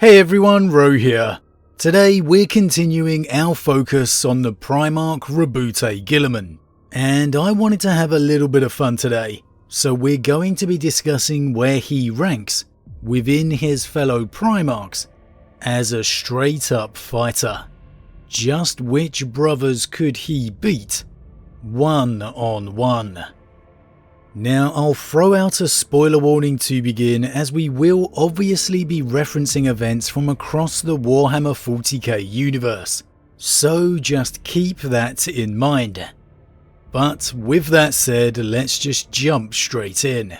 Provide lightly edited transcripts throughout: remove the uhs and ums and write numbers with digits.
Hey everyone, Rho here. Today we're continuing our focus on the Primarch Roboute Guilliman, and I wanted to have a little bit of fun today, so we're going to be discussing where he ranks within his fellow Primarchs as a straight up fighter. Just which brothers could he beat one-on-one? Now I'll throw out a spoiler warning to begin, as we will obviously be referencing events from across the Warhammer 40k universe, so just keep that in mind. But with that said, let's just jump straight in.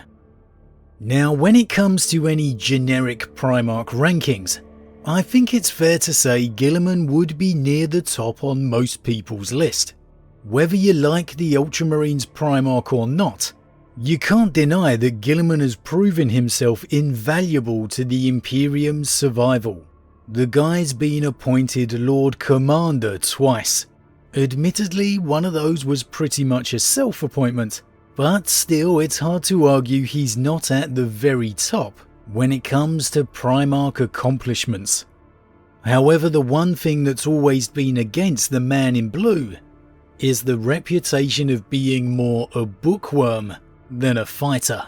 Now when it comes to any generic Primarch rankings, I think it's fair to say Guilliman would be near the top on most people's list. Whether you like the Ultramarines Primarch or not, you can't deny that Guilliman has proven himself invaluable to the Imperium's survival. The guy's been appointed Lord Commander twice. Admittedly, one of those was pretty much a self-appointment, but still it's hard to argue he's not at the very top when it comes to Primarch accomplishments. However, the one thing that's always been against the man in blue is the reputation of being more a bookworm than a fighter.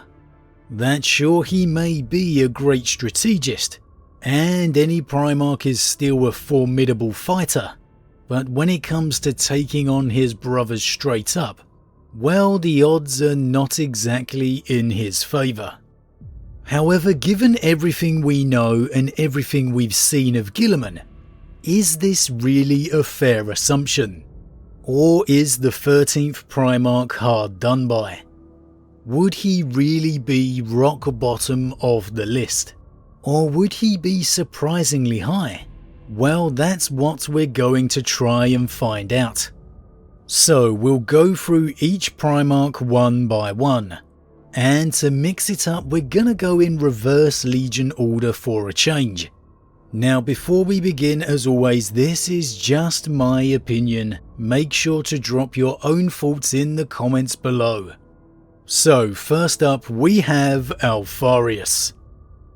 That sure, he may be a great strategist, and any Primarch is still a formidable fighter, but when it comes to taking on his brothers straight up, well, the odds are not exactly in his favour. However, given everything we know and everything we've seen of Guilliman, is this really a fair assumption? Or is the 13th Primarch hard done by? Would he really be rock bottom of the list? Or would he be surprisingly high? Well, that's what we're going to try and find out. So we'll go through each Primarch one by one, and to mix it up we're gonna go in reverse Legion order for a change. Now before we begin, as always, this is just my opinion. Make sure to drop your own thoughts in the comments below. So first up we have Alpharius.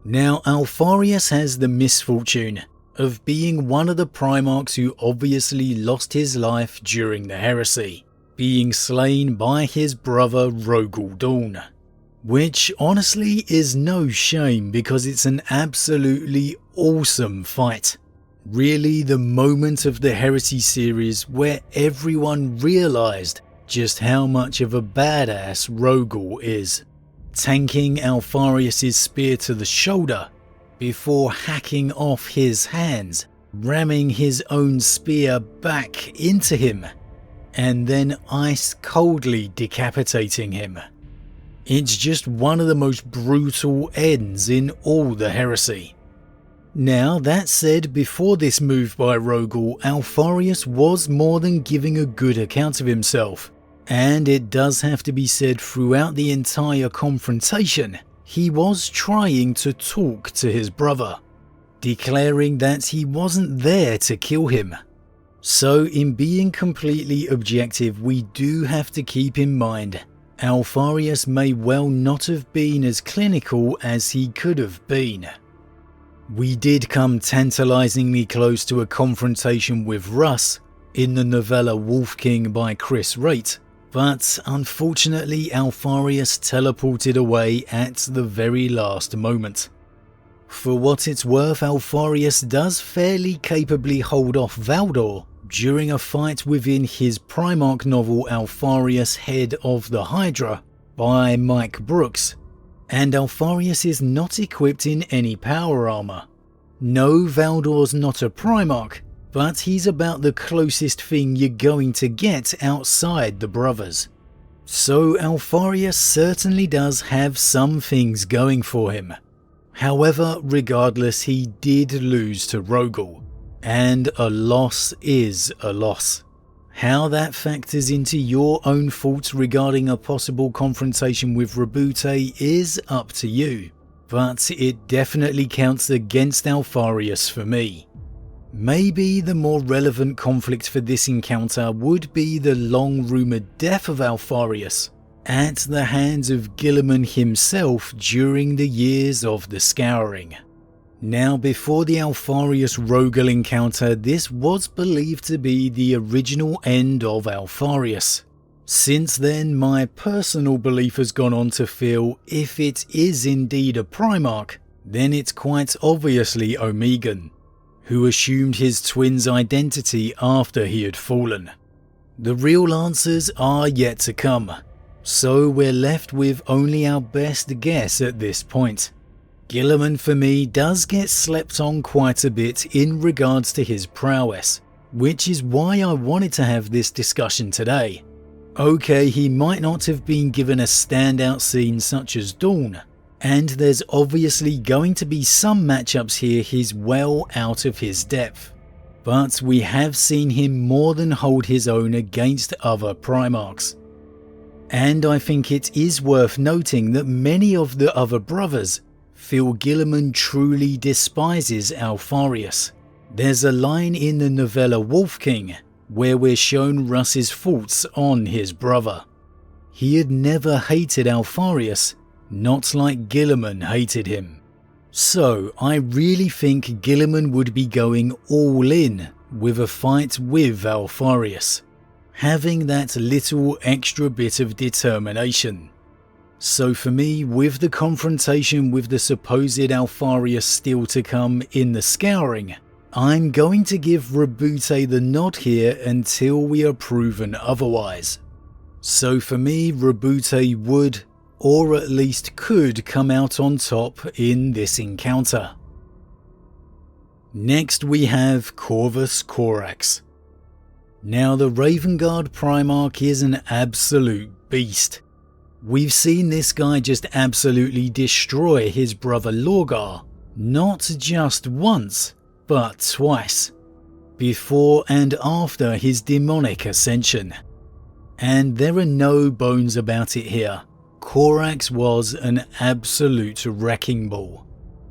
Now Alpharius has the misfortune of being one of the Primarchs who obviously lost his life during the heresy, being slain by his brother Rogal Dorn. Which honestly is no shame, because it's an absolutely awesome fight. Really the moment of the heresy series where everyone realised just how much of a badass Rogal is, tanking Alpharius' spear to the shoulder before hacking off his hands, ramming his own spear back into him, and then ice coldly decapitating him. It's just one of the most brutal ends in all the heresy. Now that said, before this move by Rogal, Alpharius was more than giving a good account of himself. And it does have to be said, throughout the entire confrontation, he was trying to talk to his brother, declaring that he wasn't there to kill him. So in being completely objective, we do have to keep in mind Alpharius may well not have been as clinical as he could have been. We did come tantalisingly close to a confrontation with Russ in the novella Wolf King by Chris Raitt, but unfortunately Alpharius teleported away at the very last moment. For what it's worth, Alpharius does fairly capably hold off Valdor during a fight within his Primarch novel Alpharius Head of the Hydra by Mike Brooks, and Alpharius is not equipped in any power armour. No, Valdor's not a Primarch, but he's about the closest thing you're going to get outside the brothers. So Alpharius certainly does have some things going for him. However, regardless, he did lose to Rogal, and a loss is a loss. How that factors into your own thoughts regarding a possible confrontation with Roboute is up to you, but it definitely counts against Alpharius for me. Maybe the more relevant conflict for this encounter would be the long-rumoured death of Alpharius at the hands of Guilliman himself during the years of the Scouring. Now, before the Alpharius Rogal encounter, this was believed to be the original end of Alpharius. Since then, my personal belief has gone on to feel if it is indeed a Primarch, then it's quite obviously Omegan, who assumed his twin's identity after he had fallen. The real answers are yet to come, so we're left with only our best guess at this point. Guilliman for me does get slept on quite a bit in regards to his prowess, which is why I wanted to have this discussion today. Okay, he might not have been given a standout scene such as Dawn, and there's obviously going to be some matchups here he's well out of his depth, but we have seen him more than hold his own against other Primarchs. And I think it is worth noting that many of the other brothers feel Guilliman truly despises Alpharius. There's a line in the novella Wolf King where we're shown Russ's thoughts on his brother. He had never hated Alpharius, not like Guilliman hated him. So I really think Guilliman would be going all in with a fight with Alpharius, having that little extra bit of determination. So for me, with the confrontation with the supposed Alpharius still to come in the Scouring, I'm going to give Roboute the nod here until we are proven otherwise. So for me, Roboute would, or at least could, come out on top in this encounter. Next we have Corvus Corax. Now the Raven Guard Primarch is an absolute beast. We've seen this guy just absolutely destroy his brother Lorgar, not just once, but twice, before and after his demonic ascension. And there are no bones about it here, Corax was an absolute wrecking ball.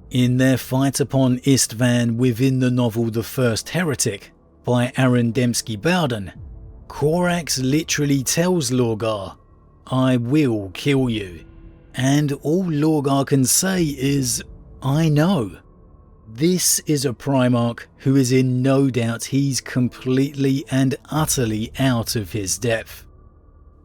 In their fight upon Istvan within the novel The First Heretic by Aaron Dembski-Bowden, Corax literally tells Lorgar, "I will kill you," and all Lorgar can say is, "I know." This is a Primarch who is in no doubt he's completely and utterly out of his depth.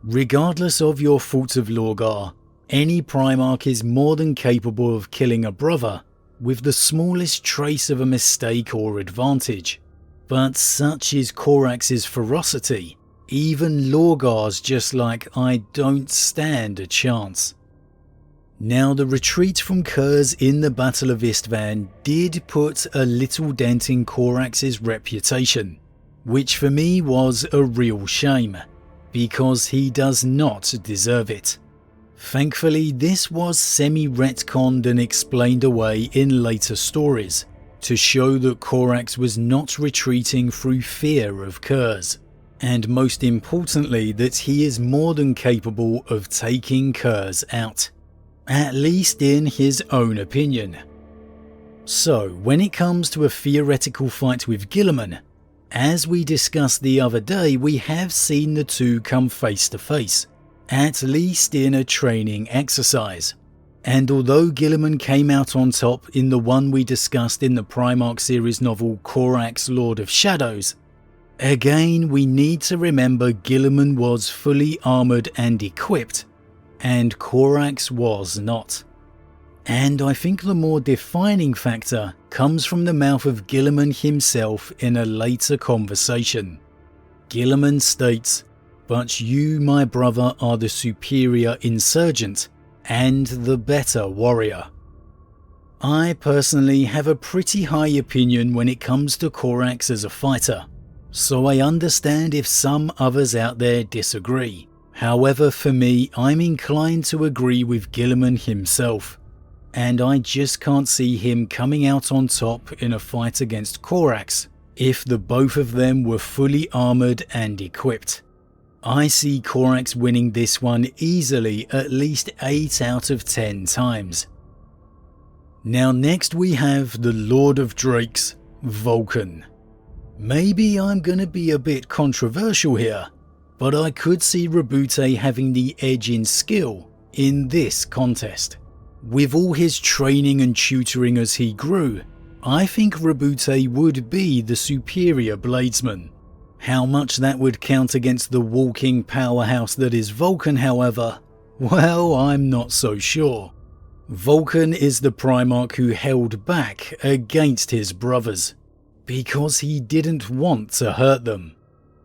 Regardless of your thoughts of Lorgar, any Primarch is more than capable of killing a brother with the smallest trace of a mistake or advantage. But such is Corax's ferocity, even Lorgar's just like, "I don't stand a chance." Now the retreat from Curze in the Battle of Istvan did put a little dent in Corax's reputation, which for me was a real shame, because he does not deserve it. Thankfully this was semi-retconned and explained away in later stories, to show that Corax was not retreating through fear of Curze, and most importantly that he is more than capable of taking Curze out. At least in his own opinion. So, when it comes to a theoretical fight with Guilliman, as we discussed the other day, we have seen the two come face to face, at least in a training exercise. And although Guilliman came out on top in the one we discussed in the Primarch series novel Corax Lord of Shadows, again we need to remember Guilliman was fully armoured and equipped, and Corax was not. And I think the more defining factor comes from the mouth of Guilliman himself in a later conversation. Guilliman states, "But you, my brother, are the superior insurgent and the better warrior." I personally have a pretty high opinion when it comes to Corax as a fighter, so I understand if some others out there disagree. However, for me, I'm inclined to agree with Guilliman himself, and I just can't see him coming out on top in a fight against Corax if the both of them were fully armoured and equipped. I see Corax winning this one easily at least 8 out of 10 times. Now next we have the Lord of Drakes, Vulkan. Maybe I'm gonna be a bit controversial here, but I could see Roboute having the edge in skill in this contest. With all his training and tutoring as he grew, I think Roboute would be the superior bladesman. How much that would count against the walking powerhouse that is Vulkan, however, well, I'm not so sure. Vulkan is the Primarch who held back against his brothers, because he didn't want to hurt them.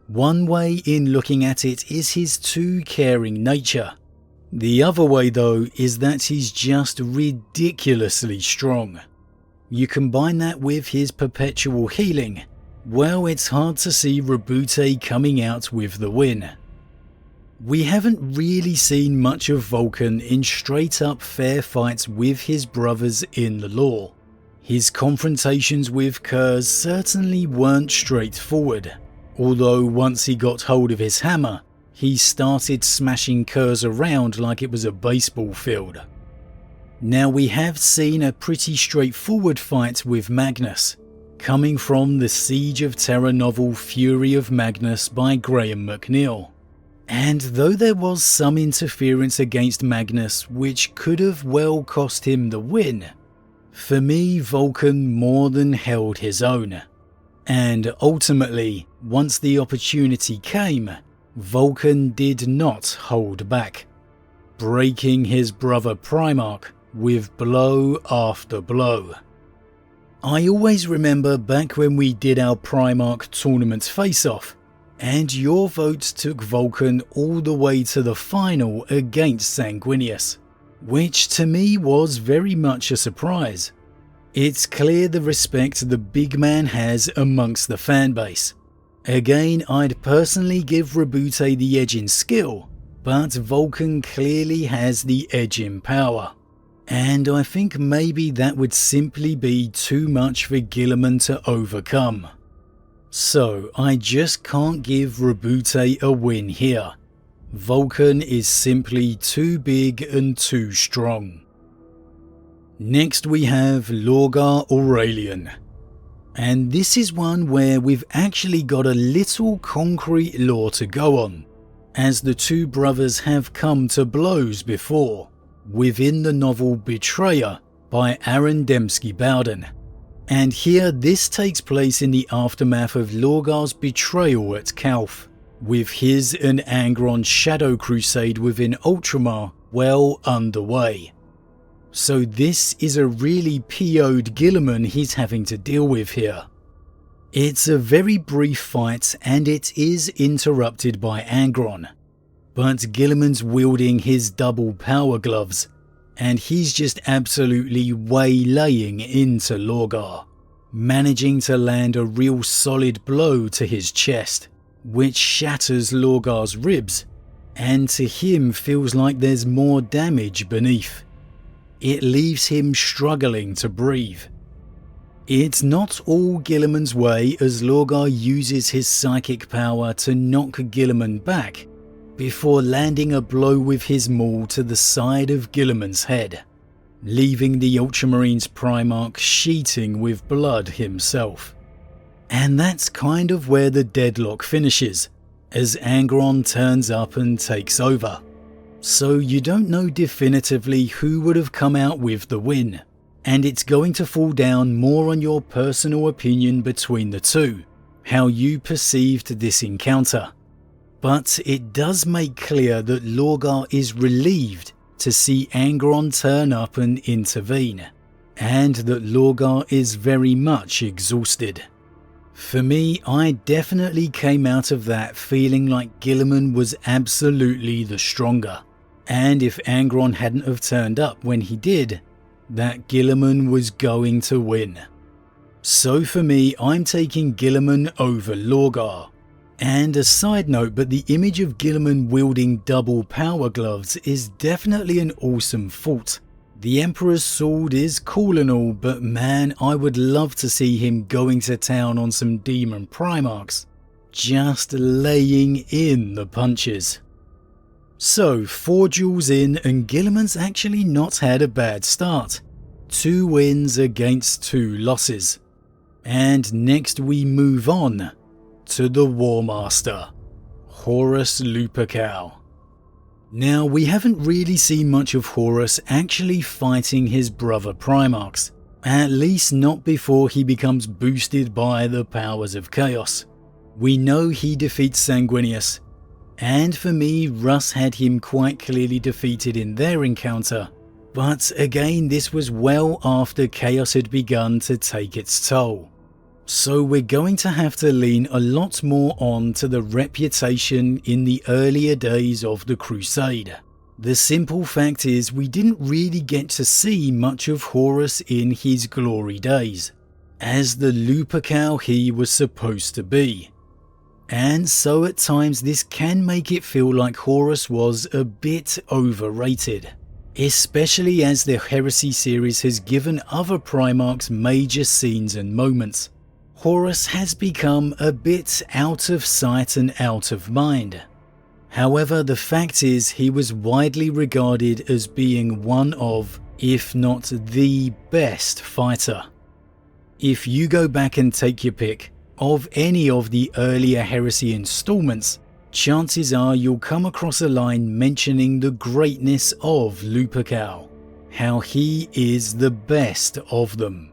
One way in looking at it is his too caring nature. The other way though is that he's just ridiculously strong. You combine that with his perpetual healing, well, it's hard to see Roboute coming out with the win. We haven't really seen much of Vulkan in straight up fair fights with his brothers in the lore. His confrontations with Curze certainly weren't straightforward, although once he got hold of his hammer, he started smashing Curze around like it was a baseball field. Now we have seen a pretty straightforward fight with Magnus, coming from the Siege of Terra novel Fury of Magnus by Graham McNeill. And though there was some interference against Magnus which could have well cost him the win, for me Vulkan more than held his own. And ultimately, once the opportunity came, Vulkan did not hold back, breaking his brother Primarch with blow after blow. I always remember back when we did our Primarch tournament face-off, and your votes took Vulkan all the way to the final against Sanguinius, which to me was very much a surprise. It's clear the respect the big man has amongst the fanbase. Again, I'd personally give Roboute the edge in skill, but Vulkan clearly has the edge in power. And I think maybe that would simply be too much for Guilliman to overcome. So I just can't give Roboute a win here. Vulkan is simply too big and too strong. Next we have Lorgar Aurelian. And this is one where we've actually got a little concrete lore to go on, as the two brothers have come to blows before, within the novel Betrayer by Aaron Dembski-Bowden. And here this takes place in the aftermath of Lorgar's betrayal at Calth, with his and Angron's shadow crusade within Ultramar well underway. So this is a really PO'd Guilliman he's having to deal with here. It's a very brief fight and it is interrupted by Angron, but Guilliman's wielding his double power gloves and he's just absolutely waylaying into Lorgar, managing to land a real solid blow to his chest, which shatters Lorgar's ribs, and to him feels like there's more damage beneath. It leaves him struggling to breathe. It's not all Guilliman's way as Lorgar uses his psychic power to knock Guilliman back before landing a blow with his maul to the side of Guilliman's head, leaving the Ultramarines Primarch sheeting with blood himself. And that's kind of where the deadlock finishes, as Angron turns up and takes over. So you don't know definitively who would have come out with the win, and it's going to fall down more on your personal opinion between the two, how you perceived this encounter. But it does make clear that Lorgar is relieved to see Angron turn up and intervene, and that Lorgar is very much exhausted. For me, I definitely came out of that feeling like Guilliman was absolutely the stronger, and if Angron hadn't have turned up when he did, that Guilliman was going to win. So for me, I'm taking Guilliman over Lorgar. And a side note, but the image of Guilliman wielding double power gloves is definitely an awesome thought. The Emperor's sword is cool and all, but man, I would love to see him going to town on some demon Primarchs, just laying in the punches. So 4 duels in and Guilliman's actually not had a bad start. 2 wins against 2 losses. And next we move on to the War Master, Horus Lupercal. Now we haven't really seen much of Horus actually fighting his brother Primarchs, At least not before he becomes boosted by the powers of chaos. We know he defeats Sanguinius, and for me, Russ had him quite clearly defeated in their encounter. But again, this was well after chaos had begun to take its toll. So we're going to have to lean a lot more on to the reputation in the earlier days of the Crusade. The simple fact is we didn't really get to see much of Horus in his glory days, as the Lupercal he was supposed to be. And so at times this can make it feel like Horus was a bit overrated, especially as the Heresy series has given other Primarchs major scenes and moments. Horus has become a bit out of sight and out of mind. However, the fact is he was widely regarded as being one of, if not the best fighter. If you go back and take your pick of any of the earlier Heresy installments, chances are you'll come across a line mentioning the greatness of Lupercal, how he is the best of them.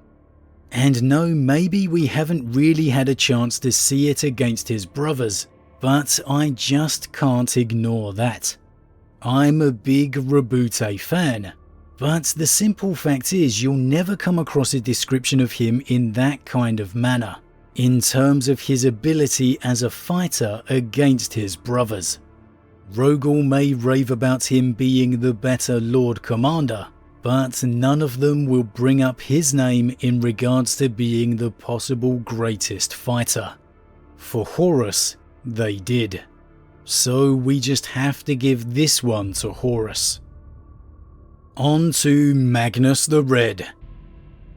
And no, maybe we haven't really had a chance to see it against his brothers, but I just can't ignore that. I'm a big Roboute fan, but the simple fact is you'll never come across a description of him in that kind of manner, in terms of his ability as a fighter against his brothers. Rogal may rave about him being the better Lord Commander, but none of them will bring up his name in regards to being the possible greatest fighter. For Horus, they did. So we just have to give this one to Horus. On to Magnus the Red.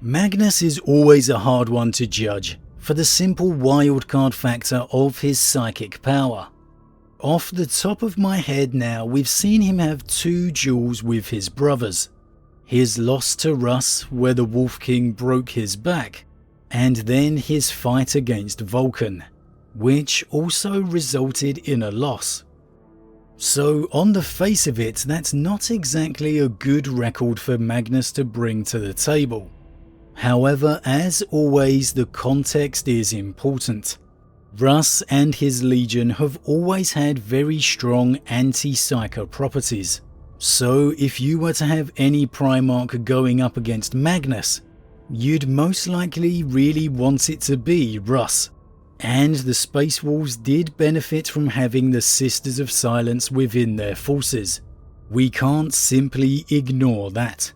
Magnus is always a hard one to judge for the simple wildcard factor of his psychic power. Off the top of my head now, we've seen him have 2 duels with his brothers. His loss to Russ, where the Wolf King broke his back, and then his fight against Vulkan, which also resulted in a loss. So on the face of it, that's not exactly a good record for Magnus to bring to the table. However, as always, the context is important. Russ and his legion have always had very strong anti-psyker properties. So if you were to have any Primarch going up against Magnus, you'd most likely really want it to be Russ. And the Space Wolves did benefit from having the Sisters of Silence within their forces. We can't simply ignore that.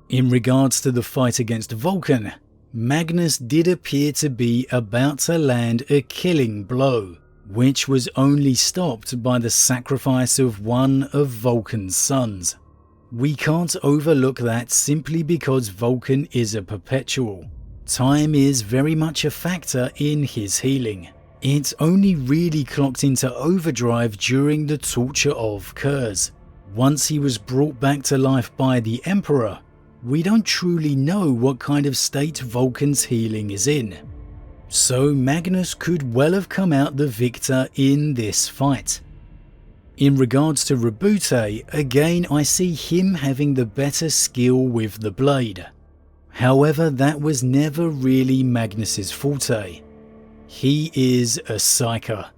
In regards to the fight against Vulkan, Magnus did appear to be about to land a killing blow, which was only stopped by the sacrifice of one of Vulkan's sons. We can't overlook that simply because Vulkan is a perpetual. Time is very much a factor in his healing. It only really clocked into overdrive during the torture of Curze. Once he was brought back to life by the Emperor, we don't truly know what kind of state Vulkan's healing is in. So Magnus could well have come out the victor in this fight. In regards to Roboute, again I see him having the better skill with the blade. However, that was never really Magnus's forte. He is a psyker,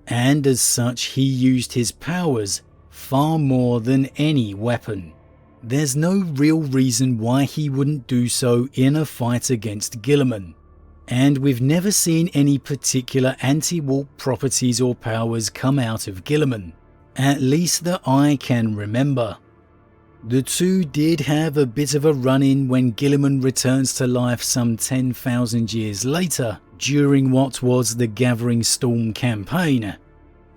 and as such he used his powers far more than any weapon. There's no real reason why he wouldn't do so in a fight against Guilliman. And we've never seen any particular anti-warp properties or powers come out of Guilliman, at least that I can remember. The two did have a bit of a run-in when Guilliman returns to life some 10,000 years later during what was the Gathering Storm campaign.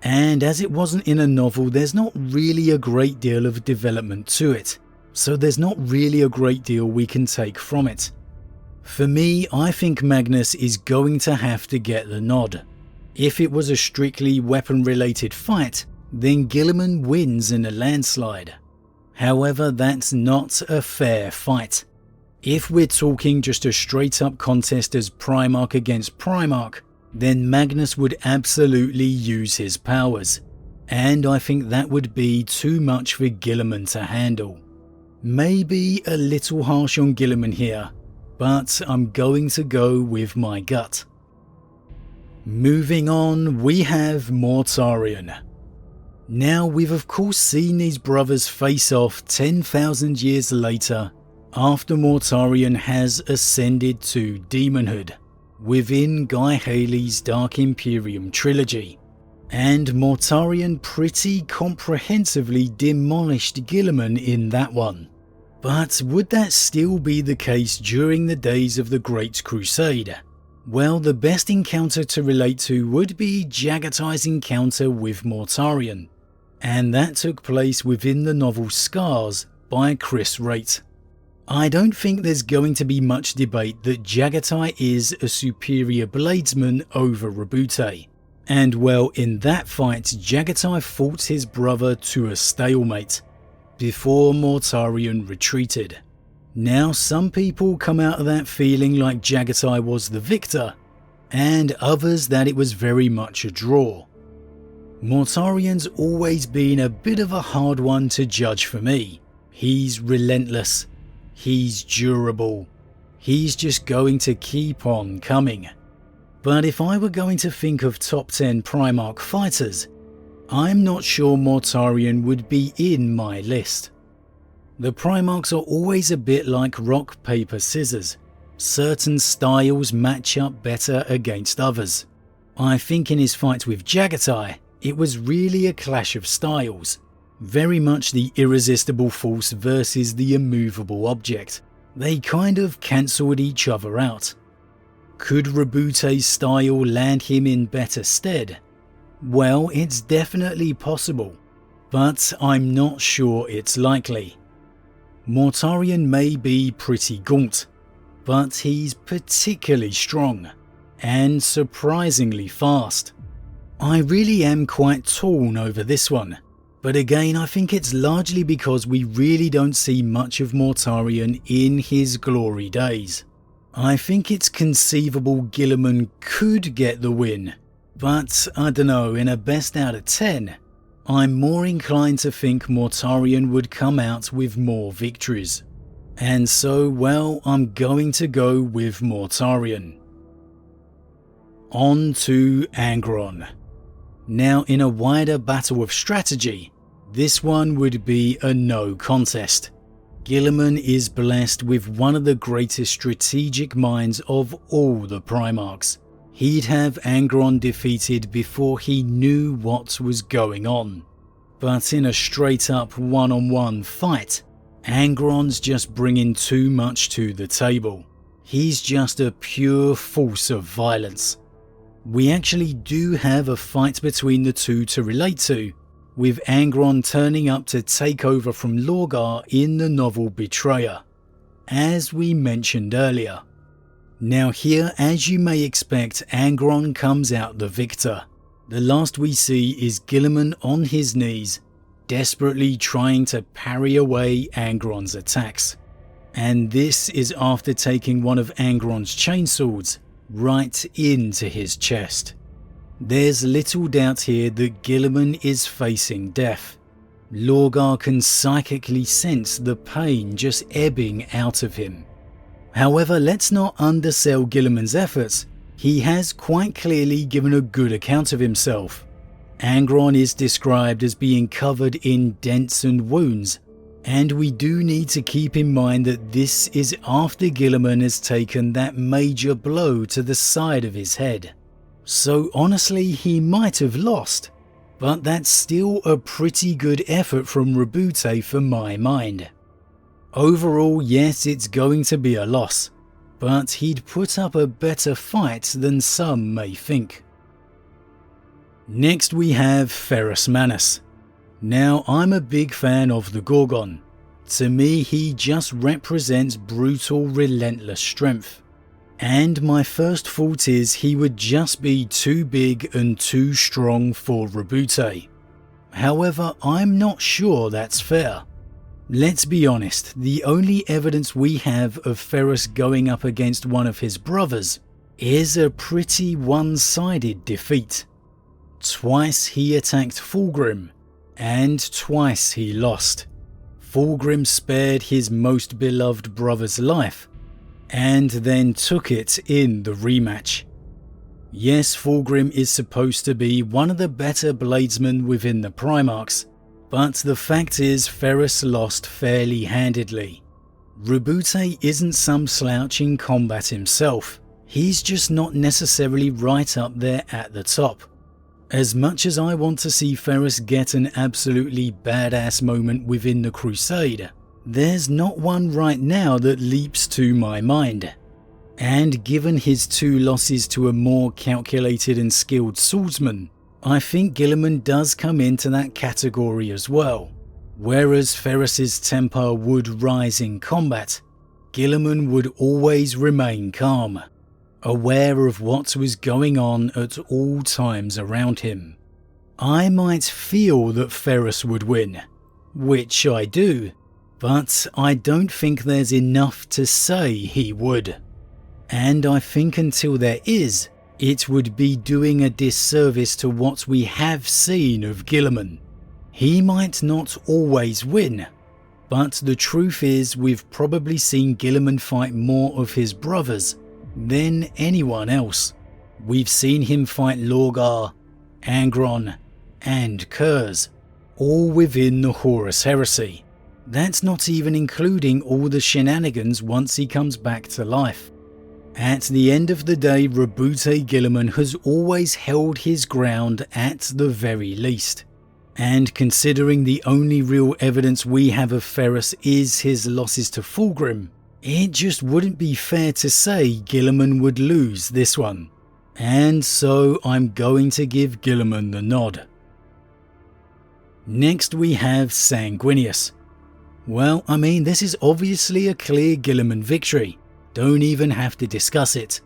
And as it wasn't in a novel, there's not really a great deal of development to it, so there's not really a great deal we can take from it. For me, I think Magnus is going to have to get the nod. If it was a strictly weapon-related fight, then Guilliman wins in a landslide. However, that's not a fair fight. If we're talking just a straight-up contest as Primarch against Primarch, then Magnus would absolutely use his powers, and I think that would be too much for Guilliman to handle. Maybe a little harsh on Guilliman here, but I'm going to go with my gut. Moving on, we have Mortarion. Now, we've of course seen these brothers face off 10,000 years later after Mortarion has ascended to demonhood within Guy Haley's Dark Imperium trilogy, and Mortarion pretty comprehensively demolished Guilliman in that one. But would that still be the case during the days of the Great Crusade? Well, the best encounter to relate to would be Jaghatai's encounter with Mortarion, and that took place within the novel Scars by Chris Wright. I don't think there's going to be much debate that Jaghatai is a superior bladesman over Roboute, and well, in that fight Jaghatai fought his brother to a stalemate before Mortarion retreated. Now, some people come out of that feeling like Jaghatai was the victor, and others that it was very much a draw. Mortarion's always been a bit of a hard one to judge for me. He's relentless, he's durable, he's just going to keep on coming. But if I were going to think of top 10 Primarch fighters, I'm not sure Mortarion would be in my list. The Primarchs are always a bit like rock, paper, scissors. Certain styles match up better against others. I think in his fight with Jaghatai, it was really a clash of styles. Very much the irresistible force versus the immovable object. They kind of cancelled each other out. Could Roboute's style land him in better stead? Well, it's definitely possible, but I'm not sure it's likely. Mortarion may be pretty gaunt, but he's particularly strong, and surprisingly fast. I really am quite torn over this one, but again I think it's largely because we really don't see much of Mortarion in his glory days. I think it's conceivable Guilliman could get the win, but I don't know, in a best out of 10, I'm more inclined to think Mortarion would come out with more victories. And so, well, I'm going to go with Mortarion. On to Angron. Now, in a wider battle of strategy, this one would be a no contest. Guilliman is blessed with one of the greatest strategic minds of all the Primarchs. He'd have Angron defeated before he knew what was going on. But in a straight up one-on-one fight, Angron's just bringing too much to the table. He's just a pure force of violence. We actually do have a fight between the two to relate to, with Angron turning up to take over from Lorgar in the novel Betrayer, as we mentioned earlier. Now here, as you may expect, Angron comes out the victor. The last we see is Guilliman on his knees, desperately trying to parry away Angron's attacks. And this is after taking one of Angron's chainswords right into his chest. There's little doubt here that Guilliman is facing death. Lorgar can psychically sense the pain just ebbing out of him. However, let's not undersell Guilliman's efforts. He has quite clearly given a good account of himself. Angron is described as being covered in dents and wounds, and we do need to keep in mind that this is after Guilliman has taken that major blow to the side of his head. So honestly, he might have lost, but that's still a pretty good effort from Roboute for my mind. Overall, yes, it's going to be a loss, but he'd put up a better fight than some may think. Next we have Ferrus Manus. Now, I'm a big fan of the Gorgon. To me, he just represents brutal, relentless strength. And my first thought is he would just be too big and too strong for Roboute. However, I'm not sure that's fair. Let's be honest, the only evidence we have of Ferrus going up against one of his brothers is a pretty one-sided defeat. Twice he attacked Fulgrim, and twice he lost. Fulgrim spared his most beloved brother's life, and then took it in the rematch. Yes, Fulgrim is supposed to be one of the better bladesmen within the Primarchs, but the fact is Ferrus lost fairly handedly. Roboute isn't some slouch in combat himself, he's just not necessarily right up there at the top. As much as I want to see Ferrus get an absolutely badass moment within the Crusade, there's not one right now that leaps to my mind. And given his 2 losses to a more calculated and skilled swordsman, I think Guilliman does come into that category as well. Whereas Ferrus's temper would rise in combat, Guilliman would always remain calm, aware of what was going on at all times around him. I might feel that Ferrus would win, which I do, but I don't think there's enough to say he would. And I think until there is, it would be doing a disservice to what we have seen of Guilliman. He might not always win, but the truth is we've probably seen Guilliman fight more of his brothers than anyone else. We've seen him fight Lorgar, Angron, and Curze, all within the Horus heresy. That's not even including all the shenanigans once he comes back to life. At the end of the day, Roboute Guilliman has always held his ground at the very least. And considering the only real evidence we have of Ferrus is his losses to Fulgrim, it just wouldn't be fair to say Guilliman would lose this one. And so I'm going to give Guilliman the nod. Next we have Sanguinius. Well, I mean, this is obviously a clear Guilliman victory. Don't even have to discuss it.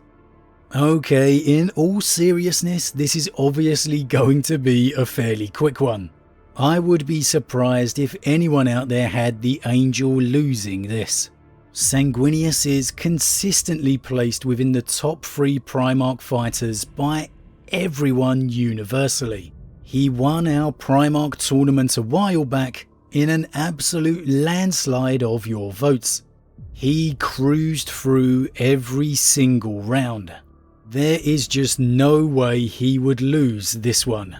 Okay, in all seriousness, this is obviously going to be a fairly quick one. I would be surprised if anyone out there had the Angel losing this. Sanguinius is consistently placed within the top 3 Primarch fighters by everyone universally. He won our Primarch tournament a while back in an absolute landslide of your votes. He cruised through every single round. There is just no way he would lose this one.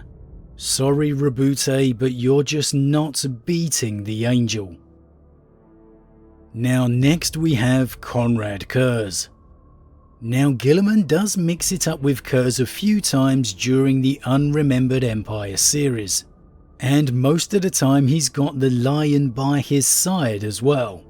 Sorry Roboute, but you're just not beating the Angel. Now next we have Konrad Curze. Now Guilliman does mix it up with Curze a few times during the Unremembered Empire series, and most of the time he's got the lion by his side as well.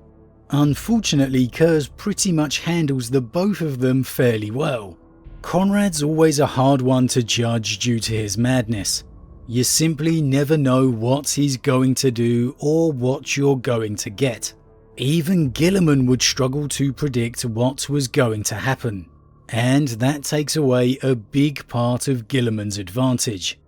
Unfortunately, Curze pretty much handles the both of them fairly well. Konrad's always a hard one to judge due to his madness. You simply never know what he's going to do or what you're going to get. Even Guilliman would struggle to predict what was going to happen, and that takes away a big part of Guilliman's advantage.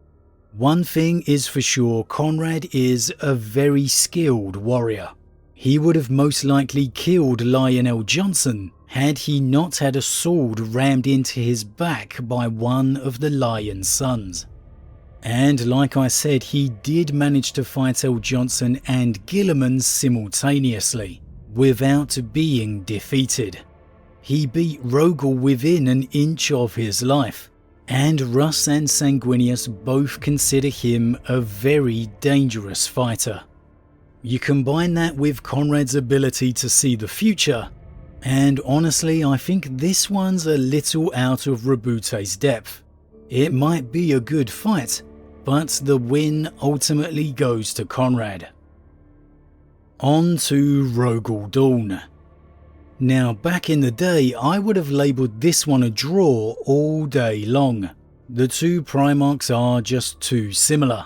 One thing is for sure, Konrad is a very skilled warrior. He would have most likely killed Lionel Johnson had he not had a sword rammed into his back by one of the Lion's sons. And like I said, he did manage to fight L. Johnson and Guilliman simultaneously, without being defeated. He beat Rogal within an inch of his life, and Russ and Sanguinius both consider him a very dangerous fighter. You combine that with Konrad's ability to see the future, and honestly I think this one's a little out of Roboute's depth. It might be a good fight, but the win ultimately goes to Konrad. On to Rogal Dorn. Now back in the day I would have labelled this one a draw all day long. The two Primarchs are just too similar.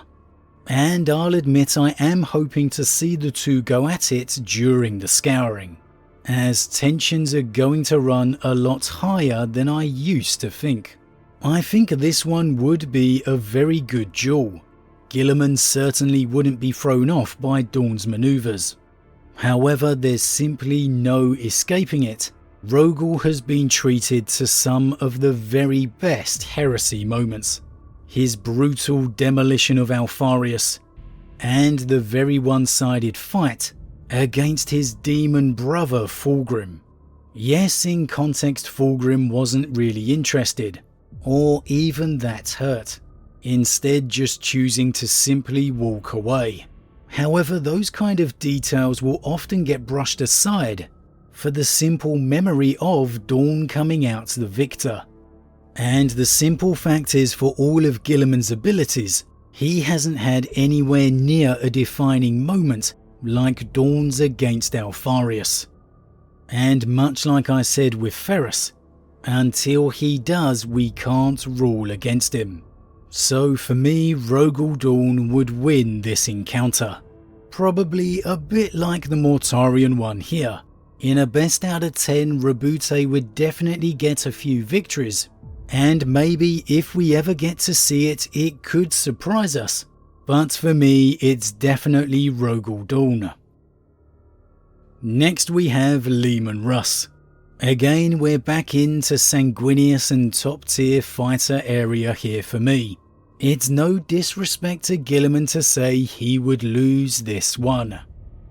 And I'll admit I am hoping to see the two go at it during the scouring, as tensions are going to run a lot higher than I used to think. I think this one would be a very good duel. Guilliman certainly wouldn't be thrown off by Dorn's manoeuvres. However, there's simply no escaping it. Rogal has been treated to some of the very best heresy moments. His brutal demolition of Alpharius, and the very one-sided fight against his demon brother Fulgrim. Yes, in context Fulgrim wasn't really interested, or even that hurt, instead just choosing to simply walk away. However, those kind of details will often get brushed aside for the simple memory of Dorn coming out the victor. And the simple fact is, for all of Guilliman's abilities, he hasn't had anywhere near a defining moment like Dorn's against Alpharius. And much like I said with Ferrus, until he does, we can't rule against him. So for me, Rogal Dorn would win this encounter. Probably a bit like the Mortarion one here. In a best out of 10, Roboute would definitely get a few victories, and maybe if we ever get to see it, it could surprise us. But for me, it's definitely Rogal Dorn. Next we have Leman Russ. Again, we're back into Sanguinius and top tier fighter area here for me. It's no disrespect to Guilliman to say he would lose this one.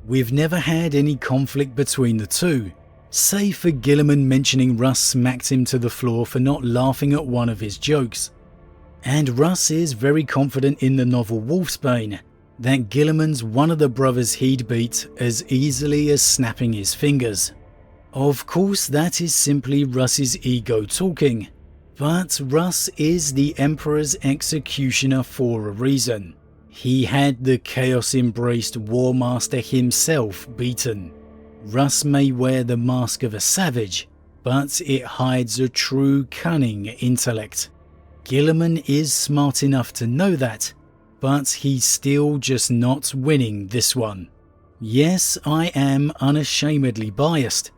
We've never had any conflict between the two, save for Guilliman mentioning Russ smacked him to the floor for not laughing at one of his jokes. And Russ is very confident in the novel Wolfsbane that Guilliman's one of the brothers he'd beat as easily as snapping his fingers. Of course, that is simply Russ's ego talking, but Russ is the Emperor's executioner for a reason. He had the chaos-embraced War Master himself beaten. Russ may wear the mask of a savage, but it hides a true cunning intellect. Guilliman is smart enough to know that, but he's still just not winning this one. Yes, I am unashamedly biased,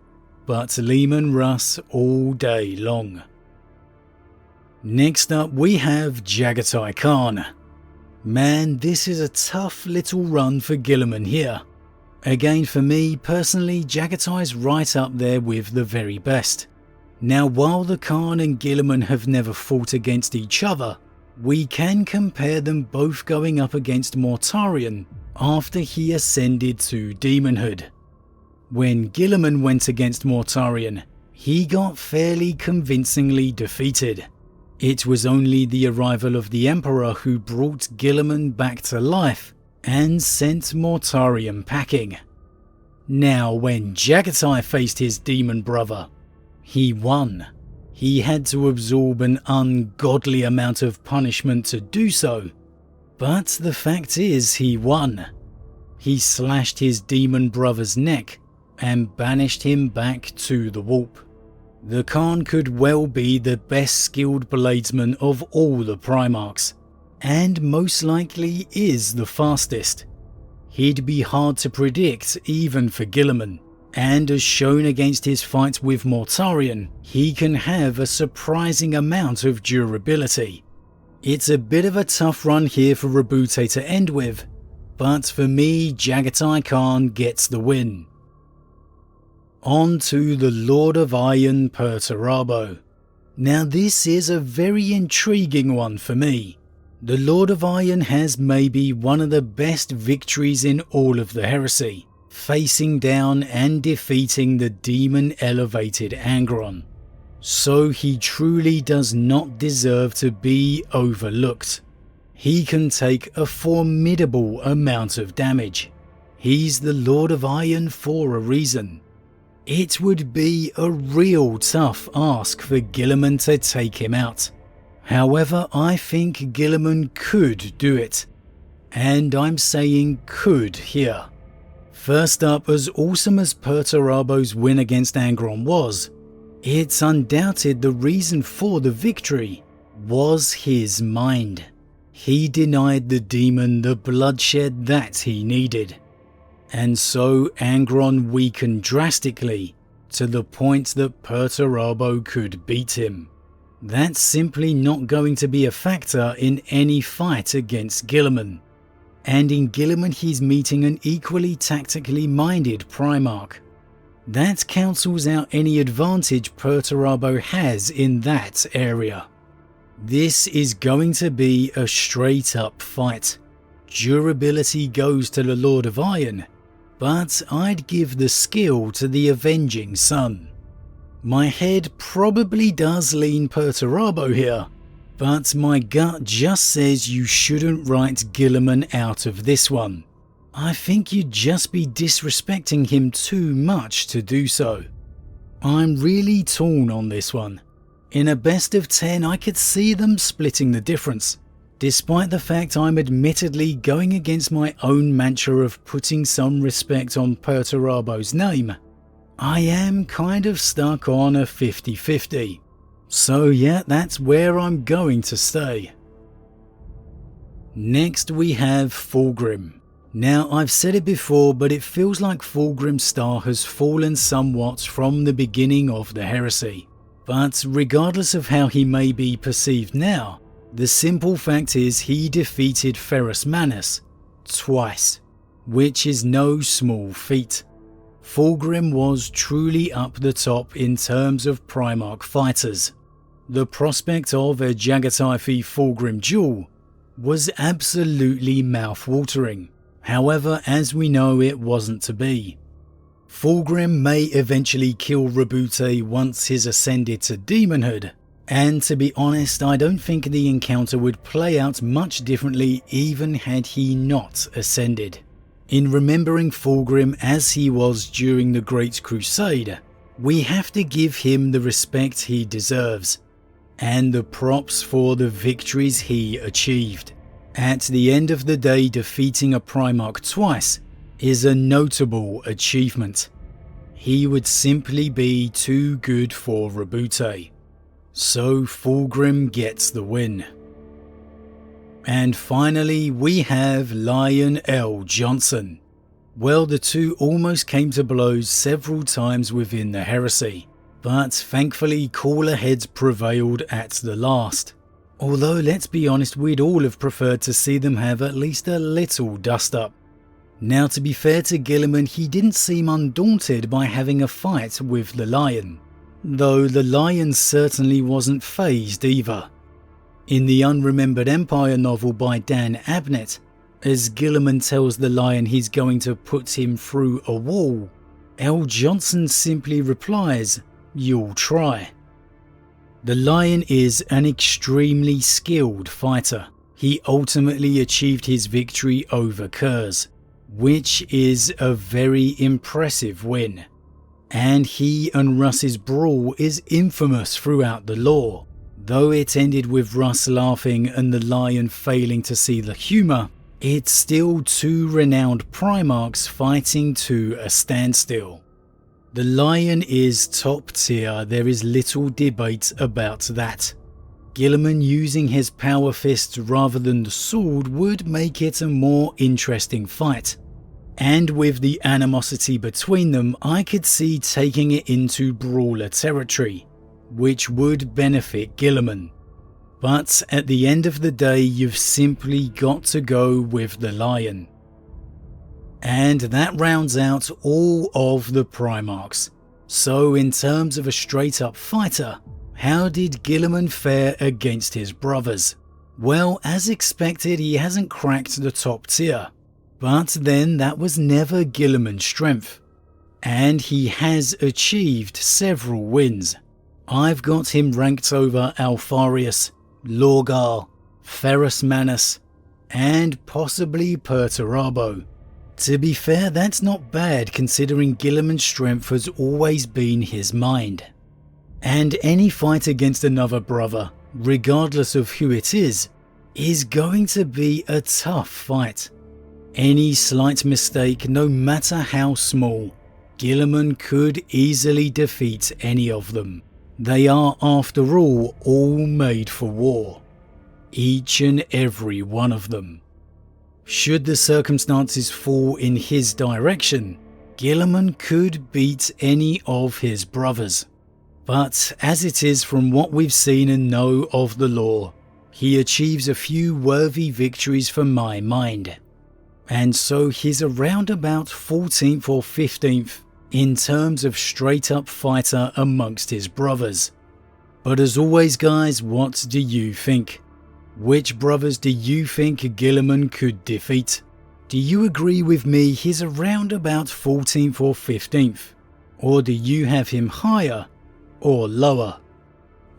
but Leman Russ all day long. Next up we have Jaghatai Khan. Man, this is a tough little run for Guilliman here. Again, for me personally, Jaghatai's right up there with the very best. Now, while the Khan and Guilliman have never fought against each other, we can compare them both going up against Mortarion after he ascended to demonhood. When Guilliman went against Mortarion, he got fairly convincingly defeated. It was only the arrival of the Emperor who brought Guilliman back to life and sent Mortarion packing. Now, when Jaghatai faced his demon brother, he won. He had to absorb an ungodly amount of punishment to do so, but the fact is he won. He slashed his demon brother's neck and banished him back to the warp. The Khan could well be the best skilled bladesman of all the Primarchs, and most likely is the fastest. He'd be hard to predict even for Guilliman, and as shown against his fight with Mortarion, he can have a surprising amount of durability. It's a bit of a tough run here for Roboute to end with, but for me, Jaghatai Khan gets the win. On to the Lord of Iron, Perturabo. Now this is a very intriguing one for me. The Lord of Iron has maybe one of the best victories in all of the heresy, facing down and defeating the demon-elevated Angron. So he truly does not deserve to be overlooked. He can take a formidable amount of damage. He's the Lord of Iron for a reason. It would be a real tough ask for Guilliman to take him out. However, I think Guilliman could do it. And I'm saying could here. First up, as awesome as Perturabo's win against Angron was, it's undoubted the reason for the victory was his mind. He denied the demon the bloodshed that he needed. And so Angron weakened drastically to the point that Perturabo could beat him. That's simply not going to be a factor in any fight against Guilliman. And in Guilliman he's meeting an equally tactically minded Primarch. That cancels out any advantage Perturabo has in that area. This is going to be a straight up fight. Durability goes to the Lord of Iron, but I'd give the skill to the Avenging Sun. My head probably does lean Perturabo here, but my gut just says you shouldn't write Guilliman out of this one. I think you'd just be disrespecting him too much to do so. I'm really torn on this one. In a best of 10 I could see them splitting the difference, despite the fact I'm admittedly going against my own mantra of putting some respect on Perturabo's name. I am kind of stuck on a 50-50. So yeah, that's where I'm going to stay. Next we have Fulgrim. Now I've said it before, but it feels like Fulgrim's star has fallen somewhat from the beginning of the heresy. But regardless of how he may be perceived now, the simple fact is he defeated Ferrus Manus twice, which is no small feat. Fulgrim was truly up the top in terms of Primarch fighters. The prospect of a Jaghatai Fulgrim duel was absolutely mouth-watering. However, as we know, it wasn't to be. Fulgrim may eventually kill Roboute once he's ascended to demonhood, and to be honest, I don't think the encounter would play out much differently even had he not ascended. In remembering Fulgrim as he was during the Great Crusade, we have to give him the respect he deserves, and the props for the victories he achieved. At the end of the day, defeating a Primarch twice is a notable achievement. He would simply be too good for Roboute. So Fulgrim gets the win. And finally we have Lion L. Johnson. Well, the two almost came to blows several times within the heresy, but thankfully cooler heads prevailed at the last. Although let's be honest, we'd all have preferred to see them have at least a little dust up. Now to be fair to Guilliman, he didn't seem undaunted by having a fight with the Lion, though the Lion certainly wasn't fazed either. In the Unremembered Empire novel by Dan Abnett, as Guilliman tells the Lion he's going to put him through a wall, L. Johnson simply replies, "You'll try." The Lion is an extremely skilled fighter. He ultimately achieved his victory over Curze, which is a very impressive win. And he and Russ's brawl is infamous throughout the lore. Though it ended with Russ laughing and the Lion failing to see the humour, it's still two renowned Primarchs fighting to a standstill. The Lion is top tier, there is little debate about that. Guilliman using his power fist rather than the sword would make it a more interesting fight. And with the animosity between them, I could see taking it into brawler territory, which would benefit Guilliman. But at the end of the day, you've simply got to go with the Lion. And that rounds out all of the Primarchs. So in terms of a straight up fighter, how did Guilliman fare against his brothers? Well, as expected, he hasn't cracked the top tier. But then that was never Guilliman's strength. And he has achieved several wins. I've got him ranked over Alpharius, Lorgar, Ferrus Manus, and possibly Perturabo. To be fair, that's not bad considering Guilliman's strength has always been his mind. And any fight against another brother, regardless of who it is going to be a tough fight. Any slight mistake, no matter how small, Guilliman could easily defeat any of them. They are, after all made for war. Each and every one of them. Should the circumstances fall in his direction, Guilliman could beat any of his brothers. But as it is, from what we've seen and know of the lore, he achieves a few worthy victories for my mind. And so he's around about 14th or 15th in terms of straight up fighter amongst his brothers. But as always guys, what do you think? Which brothers do you think Guilliman could defeat? Do you agree with me he's around about 14th or 15th? Or do you have him higher? or lower.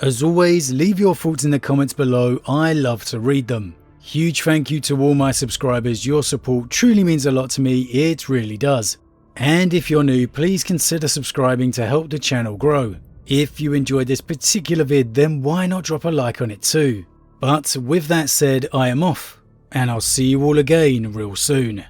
As always, leave your thoughts in the comments below, I love to read them. Huge thank you to all my subscribers, your support truly means a lot to me, it really does. And if you're new, please consider subscribing to help the channel grow. If you enjoyed this particular vid, then why not drop a like on it too. But with that said, I am off, and I'll see you all again real soon.